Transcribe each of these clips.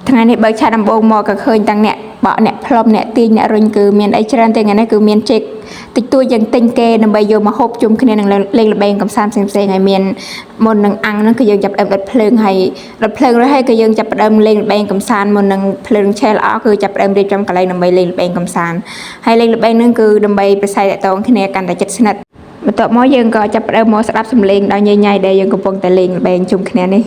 ថ្ងៃនេះបើឆាដំបងមកក៏ឃើញតាំងអ្នកបកអ្នកផ្លុំអ្នកទាញអ្នករុញគឺមានអីច្រើនតែថ្ងៃនេះគឺមានជែកតិចតួចយ៉ាងទិញគេដើម្បីយកមកហូបជុំគ្នានឹងលេងល្បែងកំសាន្តផ្សេងៗហើយមានមុននឹងអាំងហ្នឹងគឺយើងចាប់ផ្ដើមដុតភ្លើងហើយដុតភ្លើងរួចហើយក៏យើងចាប់ផ្ដើមលេងល្បែងកំសាន្តមុននឹងភ្លើងឆេះល្អគឺចាប់ផ្ដើមរៀបចំកន្លែងដើម្បីលេងល្បែងកំសាន្តហើយលេងល្បែងហ្នឹងគឺដើម្បីប្រស័យតាក់ទងគ្នាកាន់តែជិតស្និទ្ធបន្ទាប់មកយើងក៏ចាប់ផ្ដើមមកស្ដាប់សំឡេងដល់ញញ៉ៃដែលយើងកំពុងតែលេងល្បែងជុំគ្នានេះ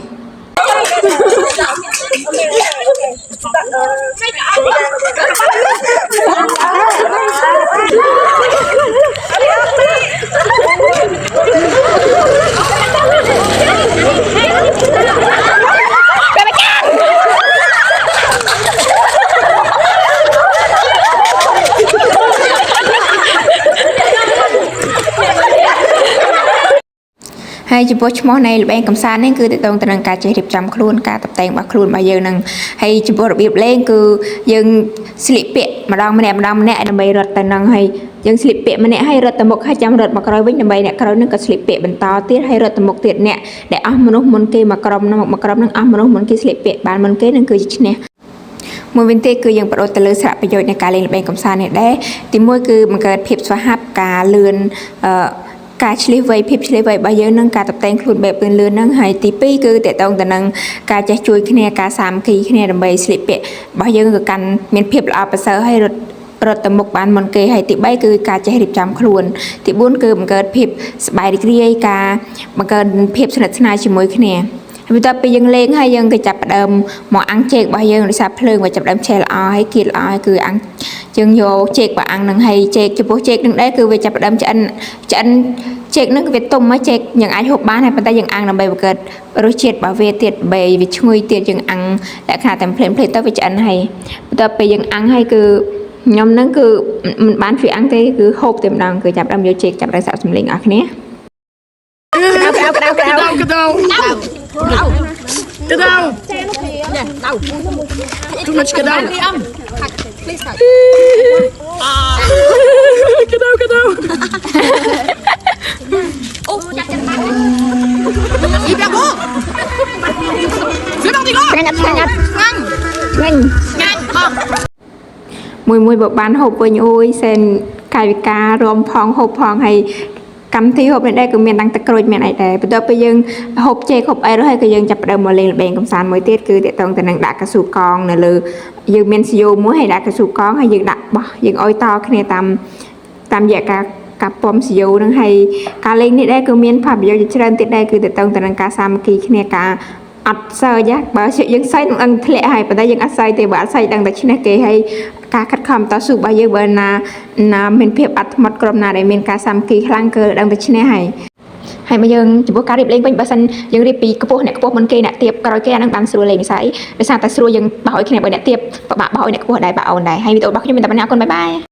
ហើយចំពោះឈ្មោះនៃល្បែងកំសាន្តនេះគឺតកតងទៅនឹងការចេះរៀបចំខ្លួនការតុបតែងរបស់ខ្លួនរបស់យើងនឹងហើយចំពោះរបៀបលេងគឺយើងស្លៀកពាក់ម្ដងម្នាក់ដើម្បីរត់ទៅនឹងហើយយើងស្លៀកពាក់ម្នាក់ហើយរត់ទៅមុខហើយចាំរត់មកក្រោយវិញដើម្បីអ្នកក្រោយនឹងក៏ស្លៀកពាក់បន្តទៀតហើយរត់ទៅមុខទៀតអ្នកដែលអស់មនុស្សមុនគេមកក្រុមនឹងមកក្រុមនឹងអស់មនុស្សមុនគេស្លៀកពាក់បានមុនគេនឹងគឺជាឈ្នះមួយវិញទៀតគឺយើងបដូរទៅលើសារៈប្រយោជន៍នៃការលេងល្បែងកំសាន្តនេះដែរទីមួយគឺបង្កើតភាពស្វាហាប់ការលឿនការឆ្លៀសវៃភាពឆ្លៀសវៃរបស់យើងនឹងការតុបតែងខ្លួនបែបលឿនហ្នឹងហើយទី2គឺតកតងទៅនឹងការចេះជួយគ្នាការសាមគ្គីគ្នាដើម្បីស្លៀកពាក់របស់យើងគឺកាន់មានភាពល្អប្រសើរហើយរត់ទៅមុខបានមុនគេហើយទី3គឺការចេះរៀបចំខ្លួនទី4គឺបង្កើតភាពសប្បាយរីករាយការបង្កើនភាពស្និទ្ធស្នាលជាមួយគ្នាបន្ទាប់ពីយើងលេងហើយយើងក៏ចាប់ផ្ដើមមកអាំងចេករបស់យើងដោយសារភ្លើងវាចាប់ផ្ដើមឆេះល្អហើយគៀតល្អគឺអាំងយើងយកចេកមកអាំងនឹងហើយចេកចំពោះចេកនឹងដែរគឺវាចាប់ផ្ដើមឆ្អិនចេកនឹងវាទុំមកចេកយើងអាចហូបបានហើយប៉ុន្តែយើងអាំងដើម្បីបង្កើតរសជាតិរបស់វាទៀតបីវាឈ្ងុយទៀតយើងអាំងលក្ខណៈតែភ្លាមទៅវាឆ្អិនហើយបន្ទាប់ពីយើងអាំងហើយគឺខ្ញុំនឹងគឺមិនបានជួយអាំងទេគឺហូបតែម្ដងគឺចាប់ផ្ដើមយកចេកចាប់ផ្ដើមសាក់សម្លេងអស់គ្នាKedau. Too much kedau. Please help. Kedau. Oh, jangan cepat. Ibu aku. Siapa tengok? Sangat. Ngang. Mùi bột bán hộp với nhôi sen cài cá rôm phong hộp phong hay cầm thi hộp này đây cũng miền đăng tắc rồi miền này để bây giờ bây giờ hộp chè hộp ai đó hay cái dân chập đầu mà lên bèn cầm sàn mới tiết cứ để tông từ năng đặt cá sấu con này lừa dân miền siêu muốn hay đặt cá sấu con hay dân đặt bỏ dân oi to cái này tam dạ cá pom siêu năng hay cá lên này đây cứ miền phạm giờ trên tiết đây cứ để tông từ năng cá sam kỳ cái này cá ắt sơi giác bảo sự dân say đang lẹ hay và đây dân ắt say thì bảo say đang đặt trên này kề hay cá cắt khom tao sụp bao giờ bên là mình phép ắt mất crom nào để mình cá sam kỳ khang cơ đang đặt trên này hay bây giờ chỉ có cá điệp lên bên bờ sân dân điệp bị cái bộ bên kia nè tiệp rồi kia đang bán sườn lên sấy để sang ta sườn dân bảo cái này bên nè tiệp bảo này của đại bảo này hay video bắt cho mình tập nhau con bye bye